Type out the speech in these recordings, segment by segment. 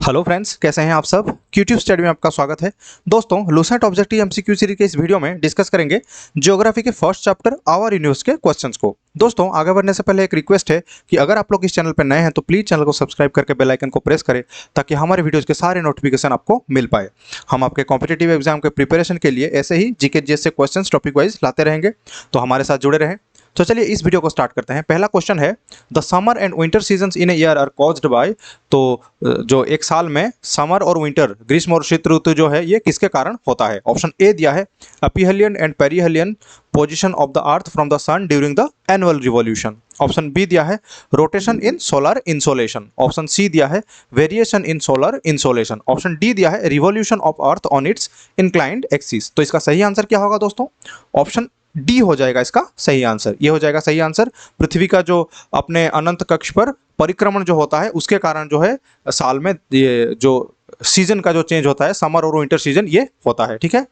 Hello friends, कैसे हैं आप सब। क्यूट्यूब स्टडी में आपका स्वागत है। दोस्तों, लूसेंट ऑब्जेक्टिव एमसीक्यू सीरीज के इस वीडियो में डिस्कस करेंगे ज्योग्राफी के फर्स्ट चैप्टर आवर यूनिवर्स के क्वेश्चंस को। दोस्तों, आगे बढ़ने से पहले एक रिक्वेस्ट है कि अगर आप लोग इस चैनल पर नए हैं तो प्लीज़ चैनल को सब्सक्राइब करके बेल आइकन को प्रेस करें ताकि हमारे वीडियोज़ के सारे नोटिफिकेशन आपको मिल पाए। हम आपके कॉम्पिटिटिव एग्जाम के प्रिपरेशन के लिए ऐसे ही जीके जीएस से क्वेश्चन टॉपिक वाइज लाते रहेंगे, तो हमारे साथ जुड़े रहें। तो चलिए इस वीडियो को स्टार्ट करते हैं। पहला क्वेश्चन है, the summer and winter seasons in a year are caused by. तो जो एक साल में समर और विंटर, ग्रीष्म और शीत ऋतु जो है ये किसके कारण होता है। ऑप्शन ए दिया है aphelion and perihelion position of the earth from the sun during the annual revolution. Option B दिया है rotation in solar insolation. Option C दिया है variation in solar insolation. Option D दिया है revolution of earth on its inclined axis. तो इसका सही answer क्या होगा दोस्तों? ऑप्शन डी हो जाएगा इसका सही आंसर। ये हो जाएगा सही आंसर। पृथ्वी का जो अपने अनंत कक्ष पर परिक्रमण जो होता है उसके कारण जो है साल में ये जो सीजन का जो चेंज होता है, समर और विंटर सीजन, ये होता है। ठीक है,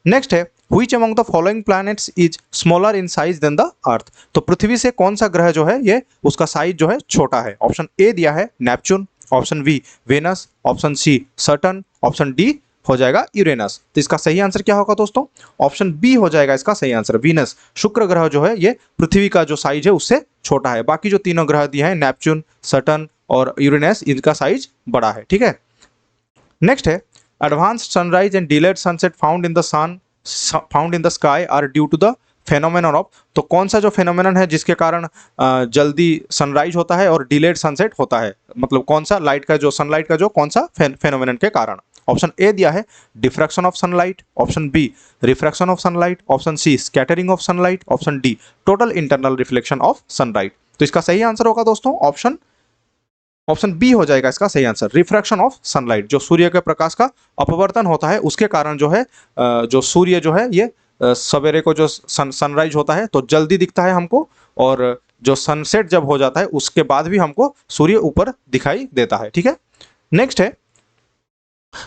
नेक्स्ट है, which among the following planets is smaller in size than the earth. तो पृथ्वी से कौन सा ग्रह जो है ये उसका साइज जो है छोटा है। ऑप्शन ए दिया है Neptune. Option B Venus. Option C Saturn. Option D हो जाएगा यूरेनस। तो इसका सही आंसर क्या होगा दोस्तों? ऑप्शन बी हो जाएगा इसका सही आंसर, वीनस। शुक्र ग्रह जो है ये पृथ्वी का जो साइज है उससे छोटा है। बाकी जो तीनों ग्रह दिए हैं नेपच्यून, सैटर्न और यूरेनस, इनका साइज बड़ा है। ठीक है, नेक्स्ट है, advanced sunrise and delayed sunset found in the sky are due to the phenomenon of. तो कौन सा जो फेनोमेनन है जिसके कारण जल्दी सनराइज होता है और डिलेड सनसेट होता है, मतलब कौन सा लाइट का जो सनलाइट का जो कौन सा फेनोमेनन के कारण। ऑप्शन ए दिया है diffraction of sunlight. Option B refraction of sunlight. Option C scattering of sunlight. Option D total internal reflection of sunlight. तो इसका सही आंसर होगा दोस्तों ऑप्शन बी हो जाएगा इसका सही आंसर, रिफ्रैक्शन ऑफ सनलाइट। जो सूर्य के प्रकाश का अपवर्तन होता है उसके कारण जो है जो सूर्य जो है ये सवेरे को जो सनराइज होता है तो जल्दी दिखता है हमको, और जो सनसेट जब हो जाता है उसके बाद भी हमको सूर्य ऊपर दिखाई देता है। ठीक है, नेक्स्ट है,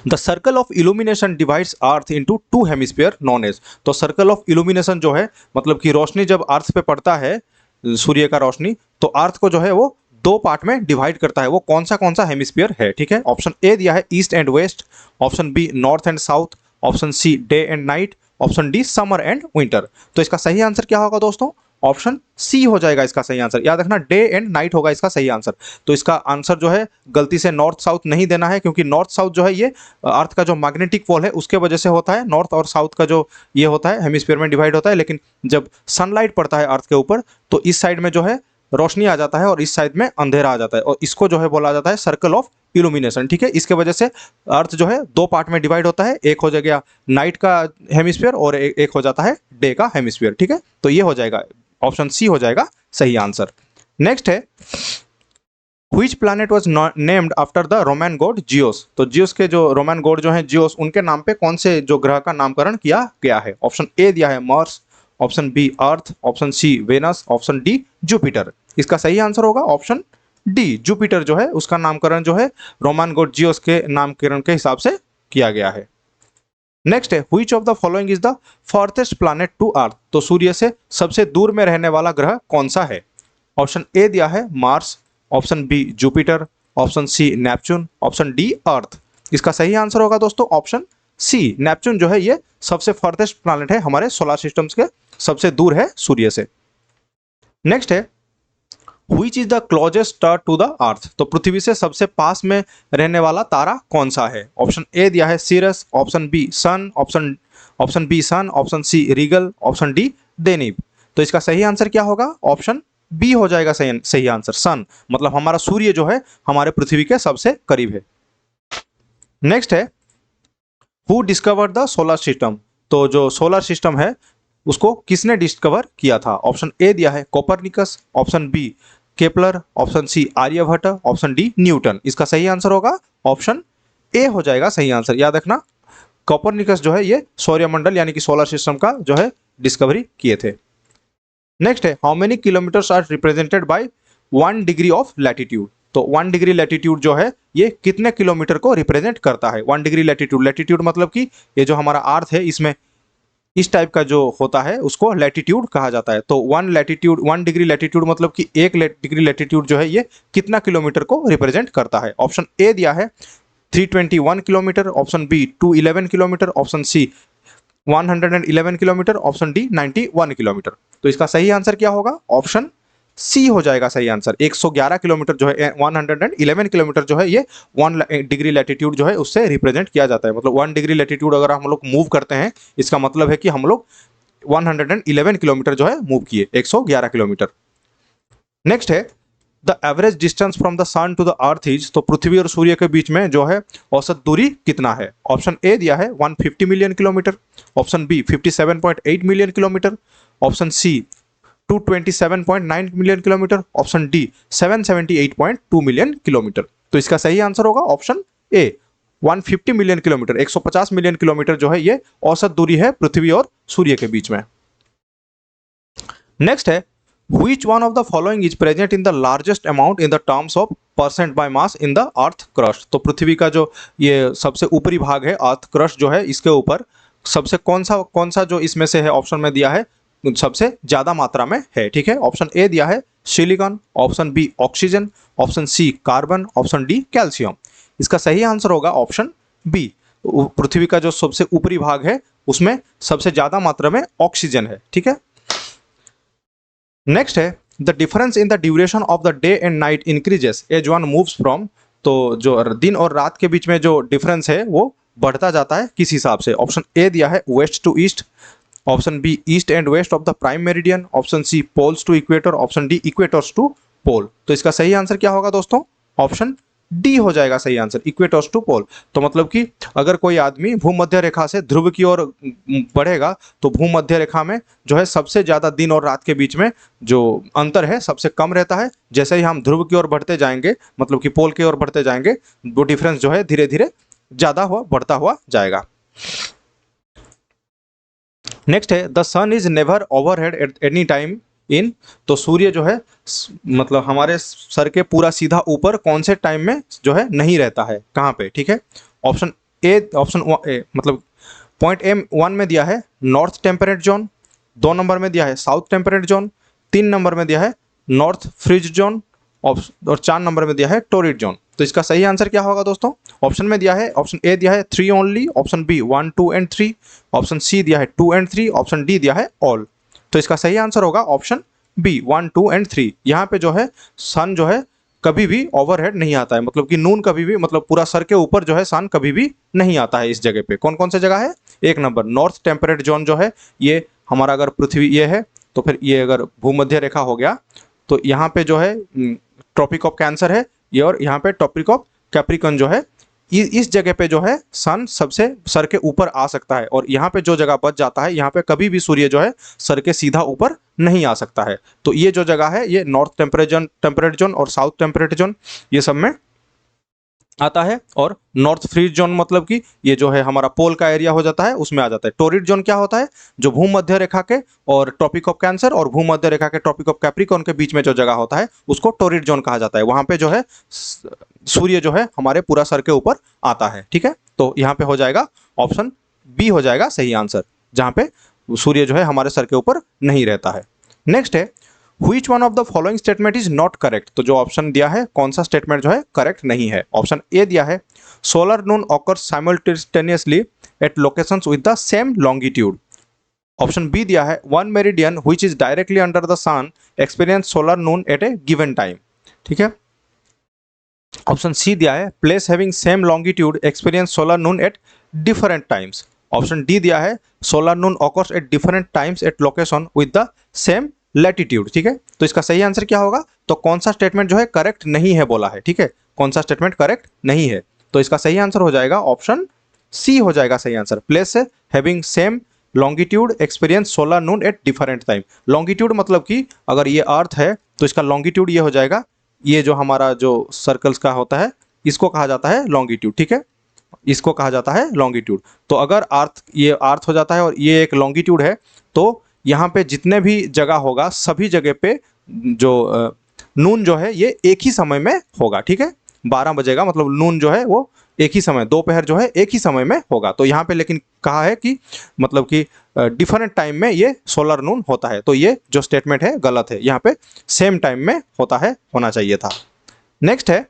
the circle of illumination divides earth into two hemisphere known as. तो सर्कल ऑफ इल्यूमिनेशन जो है मतलब कि रोशनी जब अर्थ पे पड़ता है, सूर्य का रोशनी, तो अर्थ को जो है वो दो पार्ट में डिवाइड करता है। वो कौन सा हेमिस्फीयर है? ठीक है, ऑप्शन ए दिया है east and west. Option B north and south. Option C day and night. Option D summer and winter. तो इसका सही आंसर क्या होगा दोस्तों? ऑप्शन सी हो जाएगा इसका सही आंसर। याद रखना, डे एंड नाइट होगा इसका सही आंसर। तो इसका आंसर जो है गलती से नॉर्थ साउथ नहीं देना है, क्योंकि नॉर्थ साउथ जो है ये अर्थ का जो मैग्नेटिक पोल है उसके वजह से होता है। नॉर्थ और साउथ का जो ये होता है हेमिस्फीयर में डिवाइड होता है, लेकिन जब सनलाइट पड़ता है अर्थ के ऊपर तो इस साइड में जो है रोशनी आ जाता है और इस साइड में अंधेरा आ जाता है, और इसको जो है बोला जाता है सर्कल ऑफ इल्यूमिनेशन। ठीक है, इसके वजह से अर्थ जो है दो पार्ट में डिवाइड होता है, एक हो जाएगा नाइट का हेमिस्फीयर और एक हो जाता है डे का हेमिस्फीयर। ठीक है, तो ये हो जाएगा ऑप्शन सी हो जाएगा सही आंसर। नेक्स्ट है, Which planet was named after the Roman god Zeus? तो जियोस के जो रोमन गॉड जो हैं जियोस, उनके नाम पे कौन से जो ग्रह का नामकरण किया गया है? ऑप्शन ए दिया है Mars. Option B Earth. Option C Venus. Option D Jupiter. इसका सही आंसर होगा ऑप्शन डी, जुपिटर जो है उसका नामकरण जो है रोमन गॉड जियोस के नामकरण के हिसाब से किया गया है। नेक्स्ट है, which of the following is the farthest planet to Earth. तो सूर्य से सबसे दूर में रहने वाला ग्रह कौन सा है? ऑप्शन ए दिया है Mars. Option B Jupiter. Option C Neptune. Option D Earth. इसका सही आंसर होगा दोस्तों ऑप्शन सी, नेपच्यून जो है ये सबसे फारथेस्ट प्लैनेट है हमारे सोलर सिस्टम्स के, सबसे दूर है सूर्य से। नेक्स्ट है, which is the closest star to the earth. तो पृथ्वी से सबसे पास में रहने वाला तारा कौन सा है? ऑप्शन ए दिया है Sirius. Option B sun. Option B sun. Option C Rigel. Option D Deneb. तो इसका सही आंसर क्या होगा? ऑप्शन बी हो जाएगा सही आंसर, सन। मतलब हमारा सूर्य जो है हमारे पृथ्वी के सबसे करीब है। नेक्स्ट है, who discovered the solar system. तो जो सोलर सिस्टम है उसको किसने डिस्कवर किया था? ऑप्शन ए दिया है Copernicus. Option B Kepler. Option C Aryabhata. Option D Newton. इसका सही आंसर होगा ऑप्शन ए हो जाएगा सही आंसर। याद रखना, कोपरनिकस जो है ये सौरमंडल यानी कि सोलर सिस्टम का जो है डिस्कवरी किए थे। नेक्स्ट है, how many kilometres are represented by 1 degree of latitude. तो 1 डिग्री लैटिट्यूड जो है ये कितने किलोमीटर को रिप्रेजेंट करता है? 1 डिग्री लैटिट्यूड, लैटिट्यूड मतलब कि ये जो हमारा अर्थ है इसमें इस टाइप का जो होता है उसको लैटिट्यूड कहा जाता है। तो 1 डिग्री लैटिट्यूड मतलब कि 1 डिग्री लैटिट्यूड जो है ये कितना किलोमीटर को रिप्रेजेंट करता है? ऑप्शन ए दिया है 321 kilometre, option B 211 kilometre, option C 111 kilometre, option D 91 kilometre. तो इसका सही आंसर क्या होगा? ऑप्शन सी हो जाएगा सही आंसर। 111 किलोमीटर जो है 111 किलोमीटर जो है ये 1 डिग्री लैटिट्यूड जो है उससे रिप्रेजेंट किया जाता है। मतलब 1 डिग्री लैटिट्यूड अगर हम लोग मूव करते हैं, इसका मतलब है कि हम लोग 111 किलोमीटर जो है मूव किए, 111 किलोमीटर। नेक्स्ट है the average distance from the sun to the earth is, तो पृथ्वी और सूर्य के बीच में जो है औसत दूरी कितना है? ऑप्शन ए दिया है 150 million kilometre, option B 57.8 million kilometre, option C 227.9 million kilometre, option D 778.2 million kilometre. तो इसका सही आंसर होगा option A 150 million kilometre, 150 million kilometre जो है ये औसत दूरी है पृथ्वी और सूर्य के बीच में। नेक्स्ट है Which one of the following is present in the largest amount in the terms of percent by mass in the earth crust? तो पृथ्वी का जो ये सबसे ऊपरी भाग है अर्थ क्रस्ट जो है, इसके ऊपर सबसे कौन सा जो इसमें से है ऑप्शन में दिया है सबसे ज्यादा मात्रा में है। ठीक है, ऑप्शन ए दिया है silicon, option B oxygen, option C carbon, option D calcium. इसका सही आंसर होगा ऑप्शन बी। पृथ्वी का जो सबसे ऊपरी भाग है उसमें सबसे ज्यादा मात्रा में ऑक्सीजन है। ठीक है, नेक्स्ट है the difference in the duration of the day and night increases as one moves from, तो जो दिन और रात के बीच में जो डिफरेंस है वो बढ़ता जाता है किस हिसाब से? ऑप्शन ए दिया है west to east, option B east and west of the prime meridian, option C poles to equator, option D equators to pole. तो इसका सही आंसर क्या होगा दोस्तों? ऑप्शन डी हो जाएगा सही आंसर, इक्वेटर्स टू पोल। तो मतलब कि अगर कोई आदमी भूमध्य रेखा से ध्रुव की ओर बढ़ेगा तो भूमध्य रेखा में जो है सबसे ज्यादा दिन और रात के बीच में जो अंतर है सबसे कम रहता है। जैसे ही हम ध्रुव की ओर बढ़ते जाएंगे, मतलब कि पोल की ओर बढ़ते जाएंगे, वो डिफरेंस जो है धीरे धीरे ज्यादा बढ़ता हुआ जाएगा। नेक्स्ट है the sun is never overhead at any time in, तो सूर्य जो है मतलब हमारे सर के पूरा सीधा ऊपर कौन से टाइम में जो है नहीं रहता है, कहाँ पे? ठीक है, ऑप्शन ए, ऑप्शन ए मतलब पॉइंट एम 1 में दिया है नॉर्थ टेम्परेट जोन, 2 नंबर में दिया है साउथ टेम्परेट जोन, 3 नंबर में दिया है नॉर्थ फ्रिज जोन और 4 नंबर में दिया है टोरिड जोन। तो इसका सही आंसर क्या होगा दोस्तों? ऑप्शन में दिया है, ऑप्शन ए दिया है 3 only, option B 1, 2 and 3, option C दिया है 2 एंड 3, ऑप्शन डी दिया है ऑल। तो इसका सही आंसर होगा ऑप्शन बी 1, 2 एंड 3। यहाँ पे जो है सन जो है कभी भी ओवरहेड नहीं आता है, मतलब कि नून कभी भी, मतलब पूरा सर के ऊपर जो है सन कभी भी नहीं आता है इस जगह पे। कौन कौन सी जगह है? 1 नंबर नॉर्थ टेम्परेट जोन जो है ये हमारा, अगर पृथ्वी ये है तो फिर ये अगर भूमध्य रेखा हो गया तो यहाँ पे जो है ट्रॉपिक ऑफ कैंसर है ये, और यहाँ पे ट्रॉपिक ऑफ कैप्रिकॉन जो है इस जगह पे जो है सन सबसे सर के ऊपर आ सकता है, और यहाँ पे जो जगह बच जाता है यहाँ पे कभी भी सूर्य जो है सर के सीधा ऊपर नहीं आ सकता है। तो ये जो जगह है ये नॉर्थ टेम्परेट जोन और साउथ टेम्परेट जोन ये सब में आता है, और नॉर्थ फ्रीज जोन मतलब कि ये जो है हमारा पोल का एरिया हो जाता है उसमें आ जाता है। टोरिड जोन क्या होता है? जो भूमध्य रेखा के और ट्रॉपिक ऑफ कैंसर और भूमध्य रेखा के ट्रॉपिक ऑफ कैप्रिकॉर्न के बीच में जो जगह होता है उसको टोरिड जोन कहा जाता है। वहां पे जो है सूर्य जो है हमारे पूरा सर के ऊपर आता है। ठीक है, तो यहाँ पे हो जाएगा ऑप्शन बी हो जाएगा सही आंसर, जहाँ पे सूर्य जो है हमारे सर के ऊपर नहीं रहता है। नेक्स्ट है Which one of the following statement is not correct? तो जो ऑप्शन दिया है कौन सा स्टेटमेंट जो है करेक्ट नहीं है? ऑप्शन ए दिया है solar noon occurs simultaneously at locations with the same longitude. Option B दिया है one meridian which is directly under the sun experience solar noon at a given time. ठीक है, ऑप्शन सी दिया है place having same longitude experience solar noon at different times. Option D दिया है solar noon occurs at different times at location with the same latitude. ठीक है, तो इसका सही आंसर क्या होगा? तो कौन सा स्टेटमेंट जो है करेक्ट नहीं है बोला है। ठीक है, कौन सा स्टेटमेंट करेक्ट नहीं है? तो इसका सही आंसर हो जाएगा ऑप्शन सी हो जाएगा सही answer, place having same longitude experience solar Noon at different time. Longitude मतलब कि अगर ये अर्थ है तो इसका लॉन्गिट्यूड ये हो जाएगा, ये जो हमारा जो सर्कल्स का होता है इसको कहा जाता है लॉन्गिट्यूड। ठीक है, इसको कहा जाता है लॉन्गिट्यूड। तो अगर अर्थ ये अर्थ हो जाता है और ये एक लॉन्गिट्यूड है तो यहाँ पे जितने भी जगह होगा सभी जगह पे जो नून जो है ये एक ही समय में होगा। ठीक है, 12 बजेगा, मतलब नून जो है वो एक ही समय, दोपहर जो है एक ही समय में होगा। तो यहाँ पे लेकिन कहा है कि मतलब कि डिफरेंट टाइम में ये सोलर नून होता है, तो ये जो स्टेटमेंट है गलत है। यहाँ पे सेम टाइम में होता है, होना चाहिए था। नेक्स्ट है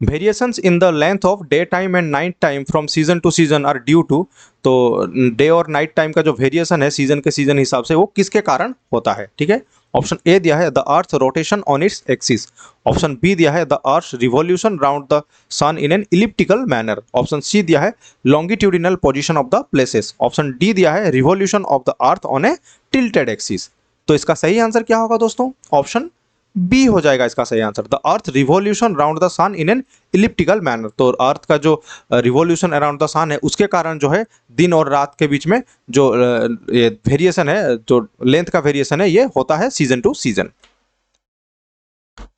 variations in the length of day time and night time from season to season are due to, तो डे और नाइट टाइम का जो वेरिएशन है सीजन के सीजन हिसाब से वो किसके कारण होता है, ठीक है। ऑप्शन ए दिया है the earth rotation on its axis. Option B दिया है the earth revolution round the sun in an elliptical manner. Option C दिया है longitudinal position of the places. Option D दिया है revolution of the earth on a tilted axis. तो इसका सही answer क्या होगा दोस्तों? ऑप्शन बी हो जाएगा इसका सही answer, the earth revolution round the sun in an elliptical manner. तो अर्थ का जो रिवॉल्यूशन अराउंड द सन है उसके कारण जो है दिन और रात के बीच में जो ये वेरिएशन है, जो लेंथ का वेरिएशन है, ये होता है सीजन टू सीजन।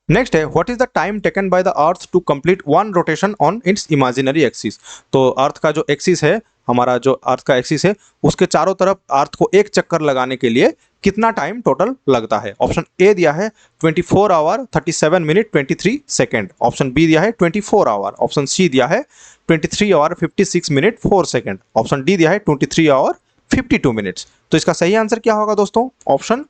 नेक्स्ट है what is the time taken by the earth to complete one rotation on its imaginary axis. तो अर्थ का जो एक्सिस है, हमारा जो अर्थ का एक्सिस है, उसके चारों तरफ अर्थ को एक चक्कर लगाने के लिए कितना टाइम टोटल लगता है। ऑप्शन ए दिया है 24 hour 37 minute 23 second. Option B दिया है 24 आवर। ऑप्शन सी दिया है 23 hour 56 minute 4 second. Option D दिया है 23 आवर 52 मिनट्स। तो इसका सही आंसर क्या होगा दोस्तों? ऑप्शन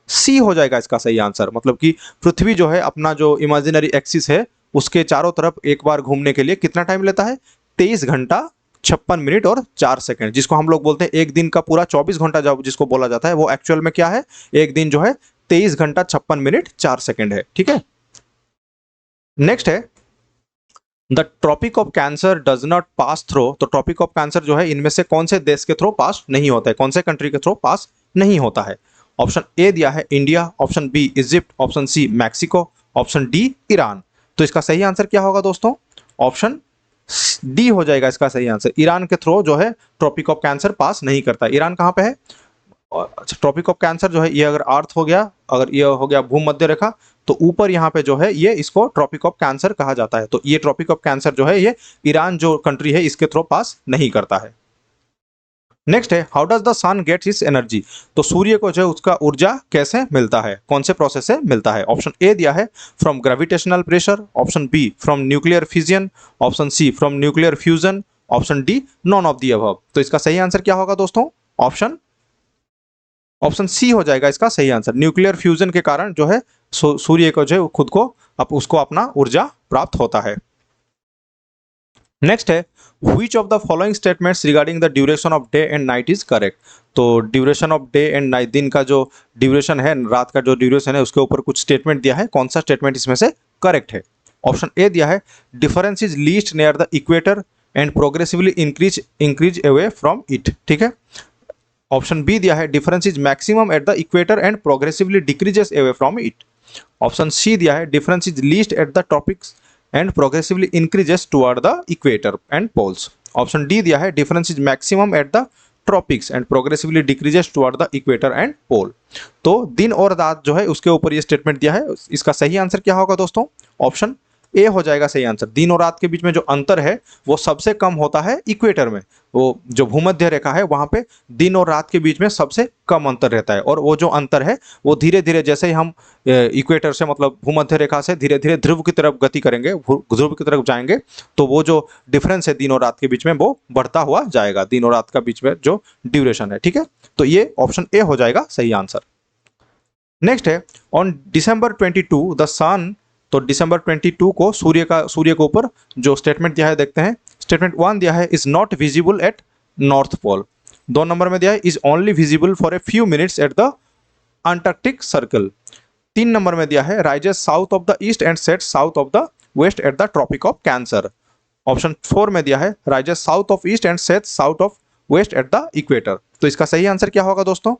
सी हो जाएगा इसका सही आंसर। मतलब कि पृथ्वी जो है अपना जो इमेजिनरी एक्सिस है उसके चारों तरफ एक बार घूमने के लिए कितना टाइम लेता है? 23 घंटा 56 मिनट और 4 सेकंड, जिसको हम लोग बोलते हैं एक दिन का पूरा 24 घंटा जब जिसको बोला जाता है, वो एक्चुअल में क्या है? एक दिन जो है 23 घंटा 56 मिनट 4 सेकंड है, ठीक है। नेक्स्ट है the tropic of Cancer does not pass through. तो ट्रॉपिक ऑफ कैंसर जो है इनमें से कौन से देश के थ्रू पास नहीं होता है, कौन से कंट्री के थ्रू पास नहीं होता है? ऑप्शन ए दिया है India. Option B Egypt. Option C Mexico. Option D Iran. तो इसका सही आंसर क्या होगा दोस्तों? ऑप्शन डी हो जाएगा इसका सही आंसर। ईरान के थ्रू जो है ट्रॉपिक ऑफ कैंसर पास नहीं करता। ईरान कहाँ पे है? अच्छा, ट्रॉपिक ऑफ कैंसर जो है ये अगर अर्थ हो गया, अगर ये हो गया भूमध्य रेखा, तो ऊपर यहाँ पे जो है ये इसको ट्रॉपिक ऑफ कैंसर कहा जाता है। तो ये ट्रॉपिक ऑफ कैंसर जो है ये ईरान जो कंट्री है इसके थ्रू पास नहीं करता है। नेक्स्ट है how does the sun get his energy. तो सूर्य को जो है उसका ऊर्जा कैसे मिलता है, कौन से प्रोसेस से मिलता है? ऑप्शन ए दिया है from gravitational pressure. Option B from nuclear fission. Option C from nuclear fusion. Option D none of the above. तो इसका सही आंसर क्या होगा दोस्तों? ऑप्शन सी हो जाएगा इसका सही आंसर। न्यूक्लियर फ्यूजन के कारण जो है सूर्य को जो है खुद को उसको अपना ऊर्जा प्राप्त होता है। नेक्स्ट है which of the following statements regarding the duration of day and night is correct. तो duration of day and night, दिन का जो ड्यूरेशन है, रात का जो ड्यूरेशन है, उसके ऊपर कुछ स्टेटमेंट दिया है, कौन सा स्टेटमेंट इसमें से करेक्ट है? ऑप्शन ए दिया है difference is least near the equator and progressively increase away from it, ठीक है। ऑप्शन बी दिया है difference is maximum at the equator and progressively decreases away from it. Option C दिया है difference is least at the tropics and progressively increases toward the equator and poles. Option D दिया है difference is maximum at the tropics and progressively decreases toward the equator and पोल। तो दिन और रात जो है उसके ऊपर ये स्टेटमेंट दिया है। इसका सही आंसर क्या होगा दोस्तों? ऑप्शन ए हो जाएगा सही आंसर। दिन और रात के बीच में जो अंतर है वो सबसे कम होता है इक्वेटर में। वो जो भूमध्य रेखा है वहां पे दिन और रात के बीच में सबसे कम अंतर रहता है, और वो जो अंतर है वो धीरे धीरे जैसे ही हम इक्वेटर से मतलब भूमध्य रेखा से धीरे धीरे ध्रुव की तरफ गति करेंगे, ध्रुव की तरफ जाएंगे, तो वो जो डिफरेंस है दिन और रात के बीच में वो बढ़ता हुआ जाएगा, दिन और रात का बीच में जो ड्यूरेशन है, ठीक है। तो ये ऑप्शन ए हो जाएगा सही आंसर। नेक्स्ट है ऑन डिसंबर 22 द सन। तो डिसंबर 22 को सूर्य के ऊपर जो स्टेटमेंट दिया है देखते हैं। स्टेटमेंट 1 दिया है is not visible at north pole. 2 number में दिया है is only visible for a few minutes at the Antarctic circle. 3 number में दिया है rises south of the east and set south of the west at the tropic of Cancer. Option 4 में दिया है rises south of east and set south of west at the equator. तो इसका सही answer क्या होगा दोस्तों?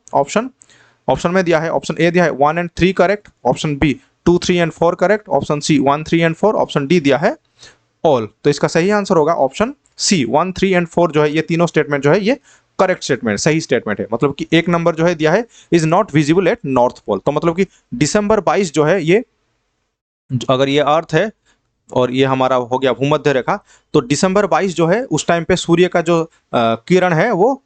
ऑप्शन में दिया है, ऑप्शन ए दिया है 1 and 3 correct. Option B 2, 3 and 4 correct. Option C 1, 3 and 4। Option D दिया है ऑल। तो इसका सही आंसर होगा ऑप्शन सी 1, 3 एंड 4 जो है ये तीनों स्टेटमेंट जो है ये करेक्ट स्टेटमेंट, सही स्टेटमेंट है। मतलब कि एक नंबर जो है दिया है is not visible at north pole. तो मतलब कि दिसंबर 22 जो है ये, अगर ये अर्थ है और ये हमारा हो गया भूमध्य रेखा, तो दिसंबर 22 जो है उस टाइम पे सूर्य का जो किरण है वो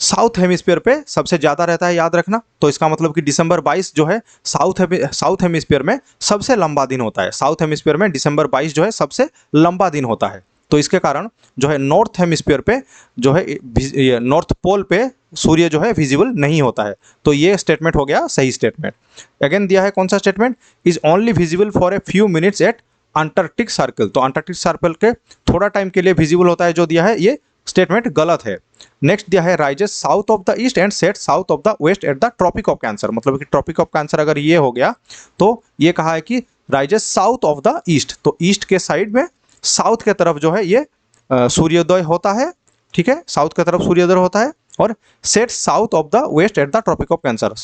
साउथ हेमिस्फीयर पे सबसे ज्यादा रहता है, याद रखना। तो इसका मतलब कि दिसंबर 22 जो है साउथ हेमिस्फीयर में सबसे लंबा दिन होता है। साउथ हेमिस्फीयर में दिसंबर 22 जो है सबसे लंबा दिन होता है। तो इसके कारण जो है नॉर्थ हेमिस्फीयर पे जो है नॉर्थ पोल पे सूर्य जो है विजिबल नहीं होता है। तो ये स्टेटमेंट हो गया सही स्टेटमेंट। अगेन दिया है कौन सा statement? Is only visible for a few minutes at Antarctic circle, तो अंटार्कटिक सर्कल के थोड़ा टाइम के लिए विजिबल होता है जो दिया है, ये स्टेटमेंट गलत है। नेक्स्ट दिया है rises south of the east and set south of the west at the tropic of Cancer, मतलब कि ट्रॉपिक ऑफ कैंसर अगर ये हो गया तो ये कहा है कि rises south of the east, तो ईस्ट के साइड में साउथ के तरफ जो है ये सूर्योदय होता है, ठीक है, साउथ की तरफ सूर्योदय होता है, और set south of the west at the tropic of Cancer,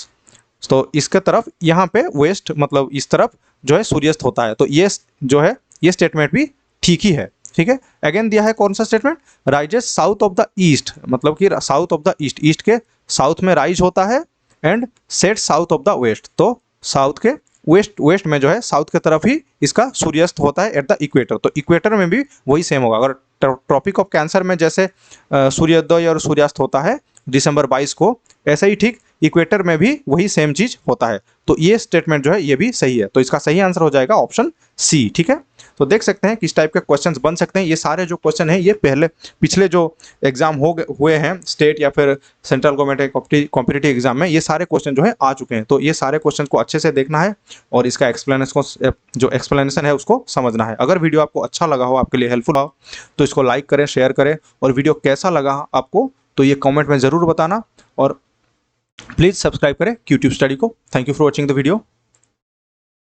तो इसके तरफ यहाँ पे वेस्ट मतलब इस तरफ जो है सूर्यास्त होता है, तो ये जो है ये स्टेटमेंट भी ठीक ही है, ठीक है। अगेन दिया है कौन सा statement, rises south of the east, मतलब कि south of the east, east के साउथ में राइज होता है, and set south of the west, तो साउथ के वेस्ट में जो है साउथ के तरफ ही इसका सूर्यास्त होता है एट द इक्वेटर, तो इक्वेटर में भी वही सेम होगा। अगर ट्रॉपिक ऑफ कैंसर में जैसे सूर्योदय और सूर्यास्त होता है दिसंबर 22 को, ऐसे ही ठीक इक्वेटर में भी वही सेम चीज होता है, तो ये स्टेटमेंट जो है ये भी सही है, तो इसका सही आंसर हो जाएगा ऑप्शन सी, ठीक है। तो देख सकते हैं किस टाइप के क्वेश्चंस बन सकते हैं। ये सारे जो क्वेश्चन हैं ये पिछले जो एग्जाम हुए हैं स्टेट या फिर सेंट्रल गवर्नमेंट कॉम्पिटिटिव एग्जाम में, ये सारे क्वेश्चन जो है आ चुके हैं, तो ये सारे क्वेश्चन को अच्छे से देखना है और इसका एक्सप्लेनेशन है उसको समझना है। अगर वीडियो आपको अच्छा लगा हो, आपके लिए हेल्पफुल हो, तो इसको लाइक करें, शेयर करें, और वीडियो कैसा लगा आपको तो ये कमेंट में ज़रूर बताना, और प्लीज़ सब्सक्राइब करें क्यूट्यूब स्टडी को। Thank you for watching the video.